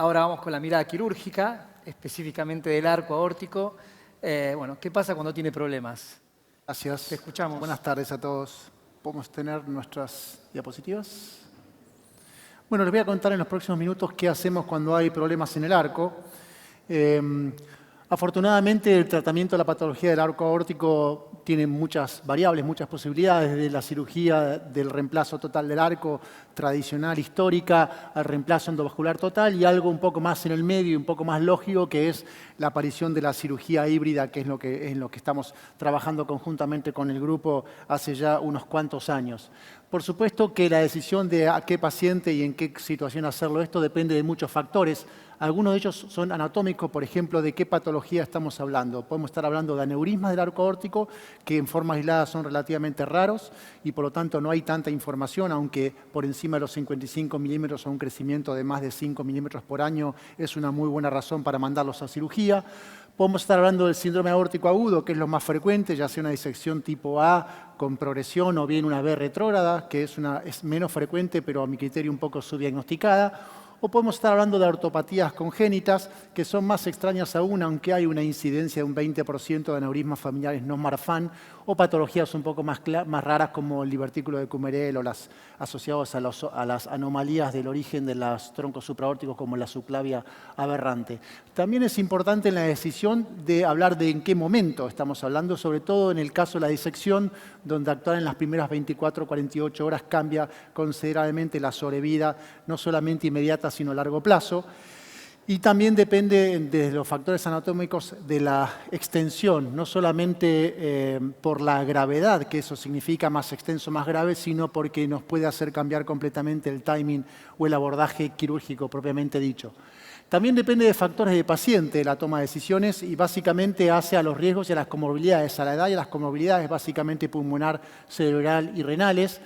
Ahora vamos con la mirada quirúrgica, específicamente del arco aórtico. Bueno, ¿qué pasa cuando tiene problemas? Gracias. Te escuchamos. Buenas tardes a todos. ¿Podemos tener nuestras diapositivas? Bueno, les voy a contar en los próximos minutos qué hacemos cuando hay problemas en el arco. Afortunadamente, el tratamiento de la patología del arco aórtico tiene muchas variables, muchas posibilidades, desde la cirugía del reemplazo total del arco tradicional, histórica, al reemplazo endovascular total y algo un poco más en el medio y un poco más lógico, que es la aparición de la cirugía híbrida, que es lo que estamos trabajando conjuntamente con el grupo hace ya unos cuantos años. Por supuesto que la decisión de a qué paciente y en qué situación hacerlo esto depende de muchos factores. Algunos de ellos son anatómicos, por ejemplo, de qué patología estamos hablando. Podemos estar hablando de aneurismas del arco aórtico, que en forma aislada son relativamente raros y por lo tanto no hay tanta información, aunque por encima de los 55 milímetros o un crecimiento de más de 5 milímetros por año es una muy buena razón para mandarlos a cirugía. Podemos estar hablando del síndrome aórtico agudo, que es lo más frecuente, ya sea una disección tipo A con progresión o bien una B retrógrada, que es menos frecuente, pero a mi criterio un poco subdiagnosticada. O podemos estar hablando de ortopatías congénitas, que son más extrañas aún, aunque hay una incidencia de un 20% de aneurismas familiares no Marfan, o patologías un poco más raras como el divertículo de Coumerel o las asociadas a las anomalías del origen de los troncos supraórticos como la subclavia aberrante. También es importante en la decisión de hablar de en qué momento estamos hablando, sobre todo en el caso de la disección, donde actuar en las primeras 24 o 48 horas cambia considerablemente la sobrevida, no solamente inmediata, sino a largo plazo. Y también depende de los factores anatómicos de la extensión, no solamente por la gravedad, que eso significa más extenso, más grave, sino porque nos puede hacer cambiar completamente el timing o el abordaje quirúrgico propiamente dicho. También depende de factores de paciente la toma de decisiones y básicamente hace a los riesgos y a las comorbilidades, a la edad y a las comorbilidades básicamente pulmonar, cerebral y renales.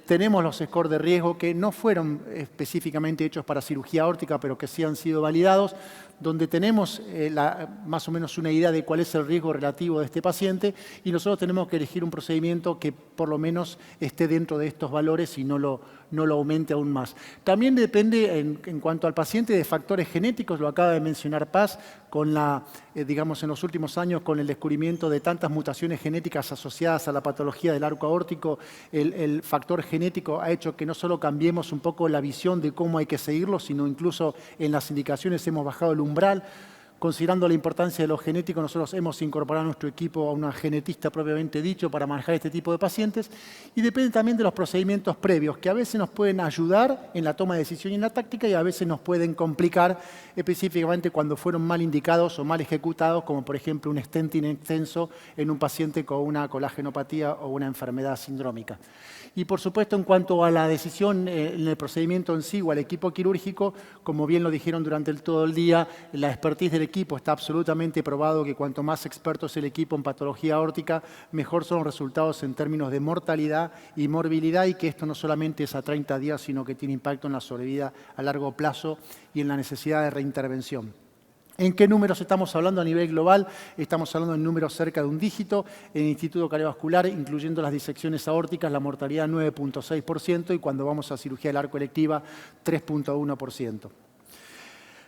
Tenemos los scores de riesgo que no fueron específicamente hechos para cirugía aórtica, pero que sí han sido validados, donde tenemos más o menos una idea de cuál es el riesgo relativo de este paciente y nosotros tenemos que elegir un procedimiento que por lo menos esté dentro de estos valores y no lo aumente aún más. También depende en cuanto al paciente de factores genéticos, lo acaba de mencionar Paz, digamos en los últimos años con el descubrimiento de tantas mutaciones genéticas asociadas a la patología del arco aórtico, el factor genético ha hecho que no solo cambiemos un poco la visión de cómo hay que seguirlo, sino incluso en las indicaciones hemos bajado el umbral. Considerando la importancia de lo genético, nosotros hemos incorporado a nuestro equipo a una genetista propiamente dicho para manejar este tipo de pacientes y depende también de los procedimientos previos que a veces nos pueden ayudar en la toma de decisión y en la táctica y a veces nos pueden complicar específicamente cuando fueron mal indicados o mal ejecutados, como por ejemplo un stenting extenso en un paciente con una colagenopatía o una enfermedad sindrómica. Y por supuesto, en cuanto a la decisión en el procedimiento en sí o al equipo quirúrgico, como bien lo dijeron durante todo el día, la expertise del equipo está absolutamente probado que cuanto más experto es el equipo en patología aórtica, mejor son los resultados en términos de mortalidad y morbilidad y que esto no solamente es a 30 días, sino que tiene impacto en la sobrevida a largo plazo y en la necesidad de reintervención. ¿En qué números estamos hablando a nivel global? Estamos hablando de números cerca de un dígito. En el Instituto Cardiovascular, incluyendo las disecciones aórticas, la mortalidad 9.6% y cuando vamos a cirugía del arco electiva 3.1%.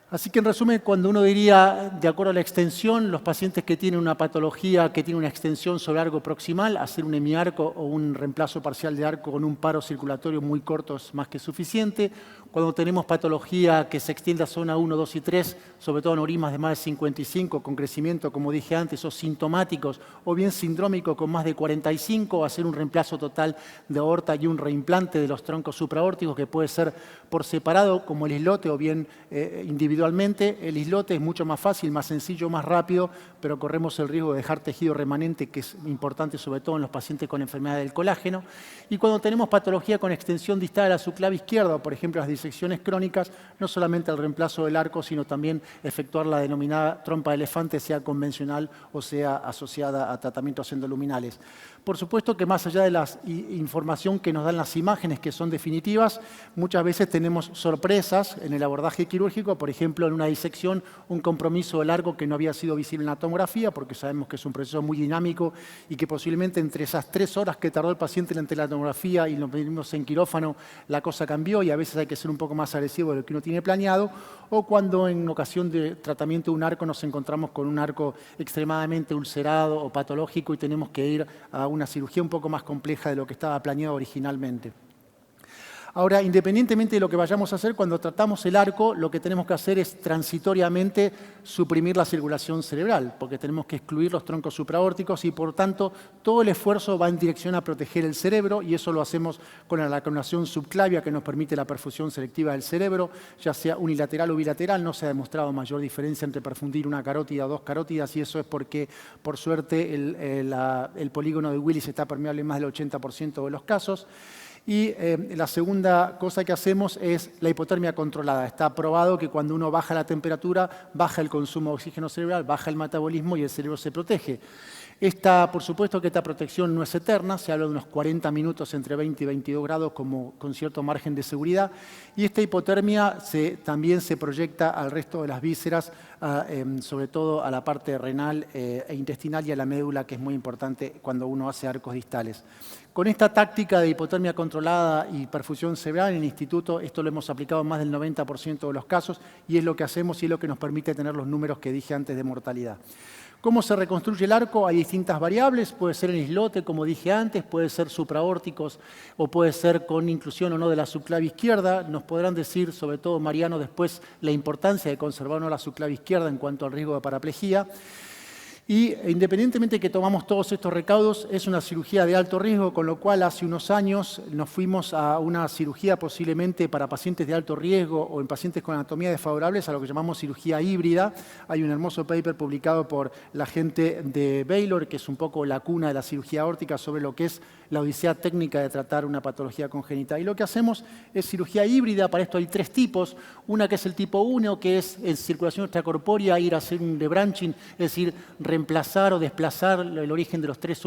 Así que en resumen, cuando uno diría, de acuerdo a la extensión, los pacientes que tienen una patología que tiene una extensión sobre arco proximal, hacer un hemiarco o un reemplazo parcial de arco con un paro circulatorio muy corto es más que suficiente. Cuando tenemos patología que se extiende a zona 1, 2 y 3, sobre todo aneurismas de más de 55, con crecimiento, como dije antes, o sintomáticos, o bien sindrómico con más de 45, hacer un reemplazo total de aorta y un reimplante de los troncos supraórticos, que puede ser por separado, como el islote, o bien individualmente. El islote es mucho más fácil, más sencillo, más rápido, pero corremos el riesgo de dejar tejido remanente, que es importante sobre todo en los pacientes con enfermedad del colágeno. Y cuando tenemos patología con extensión distal de la subclavia izquierda, por ejemplo las disecciones crónicas, no solamente el reemplazo del arco, sino también efectuar la denominada trompa de elefante, sea convencional o sea asociada a tratamientos endoluminales. Por supuesto que más allá de la información que nos dan las imágenes, que son definitivas, muchas veces tenemos sorpresas en el abordaje quirúrgico, por ejemplo, ejemplo, en una disección, un compromiso del arco que no había sido visible en la tomografía, porque sabemos que es un proceso muy dinámico y que posiblemente entre esas 3 horas que tardó el paciente entre la tomografía y nos venimos en quirófano, la cosa cambió y a veces hay que ser un poco más agresivo de lo que uno tiene planeado, o cuando en ocasión de tratamiento de un arco nos encontramos con un arco extremadamente ulcerado o patológico y tenemos que ir a una cirugía un poco más compleja de lo que estaba planeado originalmente. Ahora, independientemente de lo que vayamos a hacer, cuando tratamos el arco, lo que tenemos que hacer es transitoriamente suprimir la circulación cerebral, porque tenemos que excluir los troncos supraórticos y, por tanto, todo el esfuerzo va en dirección a proteger el cerebro y eso lo hacemos con la lacunación subclavia que nos permite la perfusión selectiva del cerebro, ya sea unilateral o bilateral. No se ha demostrado mayor diferencia entre perfundir una carótida o 2 carótidas y eso es porque, por suerte, el polígono de Willis está permeable en más del 80% de los casos. Y la segunda cosa que hacemos es la hipotermia controlada. Está probado que cuando uno baja la temperatura, baja el consumo de oxígeno cerebral, baja el metabolismo y el cerebro se protege. Por supuesto que esta protección no es eterna, se habla de unos 40 minutos entre 20 y 22 grados con cierto margen de seguridad. Y esta hipotermia también se proyecta al resto de las vísceras, sobre todo a la parte renal e intestinal y a la médula, que es muy importante cuando uno hace arcos distales. Con esta táctica de hipotermia controlada y perfusión cerebral en el instituto, esto lo hemos aplicado en más del 90% de los casos y es lo que hacemos y es lo que nos permite tener los números que dije antes de mortalidad. ¿Cómo se reconstruye el arco? Hay distintas variables, puede ser en islote, como dije antes, puede ser supraórticos o puede ser con inclusión o no de la subclavia izquierda. Nos podrán decir, sobre todo Mariano, después la importancia de conservar o no la subclavia izquierda en cuanto al riesgo de paraplegia. Y independientemente de que tomamos todos estos recaudos, es una cirugía de alto riesgo, con lo cual hace unos años nos fuimos a una cirugía posiblemente para pacientes de alto riesgo o en pacientes con anatomía desfavorables, a lo que llamamos cirugía híbrida. Hay un hermoso paper publicado por la gente de Baylor, que es un poco la cuna de la cirugía aórtica, sobre lo que es la odisea técnica de tratar una patología congénita. Y lo que hacemos es cirugía híbrida. Para esto hay 3 tipos. Una que es el tipo 1, que es en circulación extracorpórea, ir a hacer un debranching, es decir, reemplazar o desplazar el origen de los 3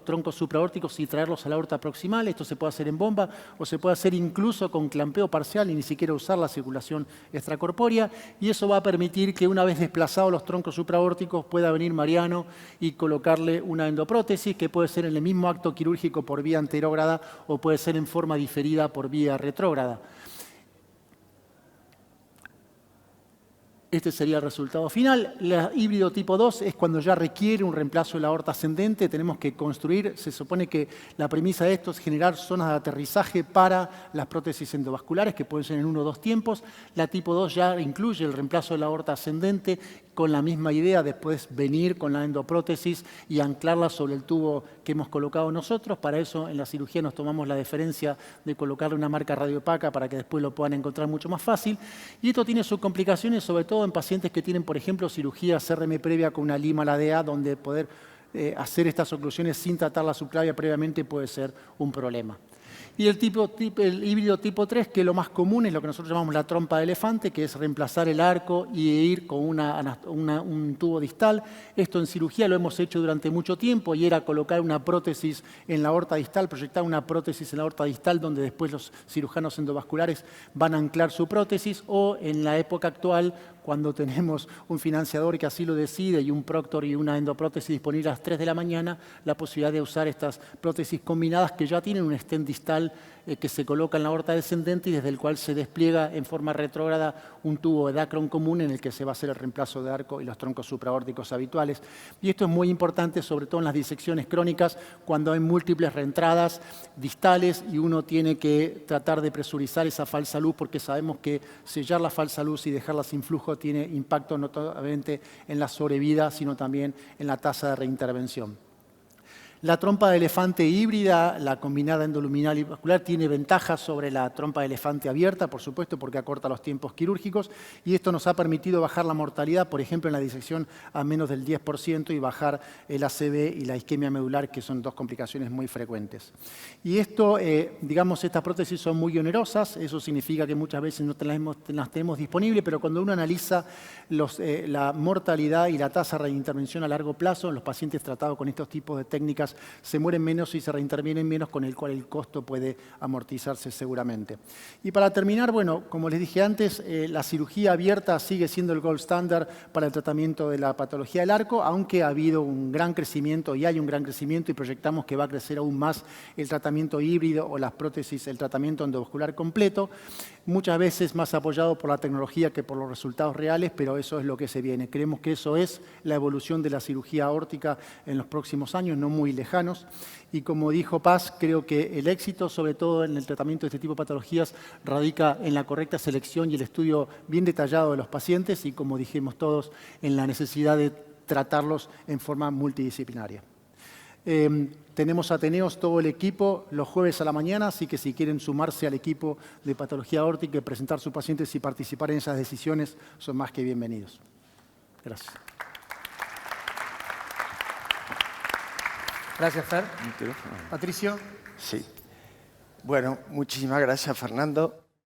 troncos supraórticos y traerlos a la aorta proximal. Esto se puede hacer en bomba o se puede hacer incluso con clampeo parcial y ni siquiera usar la circulación extracorpórea. Y eso va a permitir que una vez desplazados los troncos supraórticos pueda venir Mariano y colocarle una endoprótesis que puede ser en el mismo acto quirúrgico por vía anterógrada o puede ser en forma diferida por vía retrógrada. Este sería el resultado final. El híbrido tipo 2 es cuando ya requiere un reemplazo de la aorta ascendente. Tenemos que construir, se supone que la premisa de esto es generar zonas de aterrizaje para las prótesis endovasculares, que pueden ser en 1 o 2 tiempos. La tipo 2 ya incluye el reemplazo de la aorta ascendente, con la misma idea, después venir con la endoprótesis y anclarla sobre el tubo que hemos colocado nosotros. Para eso en la cirugía nos tomamos la deferencia de colocarle una marca radiopaca para que después lo puedan encontrar mucho más fácil. Y esto tiene sus complicaciones, sobre todo en pacientes que tienen, por ejemplo, cirugía CRM previa con una lima a la DA, donde poder hacer estas oclusiones sin tratar la subclavia previamente puede ser un problema. Y el híbrido tipo 3, que es lo más común, es lo que nosotros llamamos la trompa de elefante, que es reemplazar el arco y ir con un tubo distal. Esto en cirugía lo hemos hecho durante mucho tiempo y era colocar una prótesis en la aorta distal, proyectar una prótesis en la aorta distal donde después los cirujanos endovasculares van a anclar su prótesis, o en la época actual, cuando tenemos un financiador que así lo decide y un proctor y una endoprótesis disponible a las 3 de la mañana, la posibilidad de usar estas prótesis combinadas que ya tienen un stent distal que se coloca en la aorta descendente y desde el cual se despliega en forma retrógrada un tubo de Dacron común en el que se va a hacer el reemplazo de arco y los troncos supraórticos habituales. Y esto es muy importante, sobre todo en las disecciones crónicas, cuando hay múltiples reentradas distales y uno tiene que tratar de presurizar esa falsa luz, porque sabemos que sellar la falsa luz y dejarla sin flujo tiene impacto no solamente en la sobrevida, sino también en la tasa de reintervención. La trompa de elefante híbrida, la combinada endoluminal y vascular, tiene ventajas sobre la trompa de elefante abierta, por supuesto, porque acorta los tiempos quirúrgicos, y esto nos ha permitido bajar la mortalidad, por ejemplo, en la disección a menos del 10% y bajar el ACV y la isquemia medular, que son 2 complicaciones muy frecuentes. Y esto, digamos, estas prótesis son muy onerosas, eso significa que muchas veces no las tenemos disponibles, pero cuando uno analiza la mortalidad y la tasa de reintervención a largo plazo en los pacientes tratados con estos tipos de técnicas patológicas se mueren menos y se reintervienen menos, con el cual el costo puede amortizarse seguramente. Y para terminar, bueno, como les dije antes, la cirugía abierta sigue siendo el gold standard para el tratamiento de la patología del arco, aunque ha habido un gran crecimiento y hay un gran crecimiento y proyectamos que va a crecer aún más el tratamiento híbrido o las prótesis, el tratamiento endovascular completo, muchas veces más apoyado por la tecnología que por los resultados reales, pero eso es lo que se viene. Creemos que eso es la evolución de la cirugía aórtica en los próximos años, no muy lejanos. Y como dijo Paz, creo que el éxito, sobre todo en el tratamiento de este tipo de patologías, radica en la correcta selección y el estudio bien detallado de los pacientes y, como dijimos todos, en la necesidad de tratarlos en forma multidisciplinaria. Tenemos Ateneos, todo el equipo, los jueves a la mañana, así que si quieren sumarse al equipo de patología aórtica y presentar sus pacientes y participar en esas decisiones, son más que bienvenidos. Gracias. Gracias, Fer. Patricio. Sí. Bueno, muchísimas gracias, Fernando.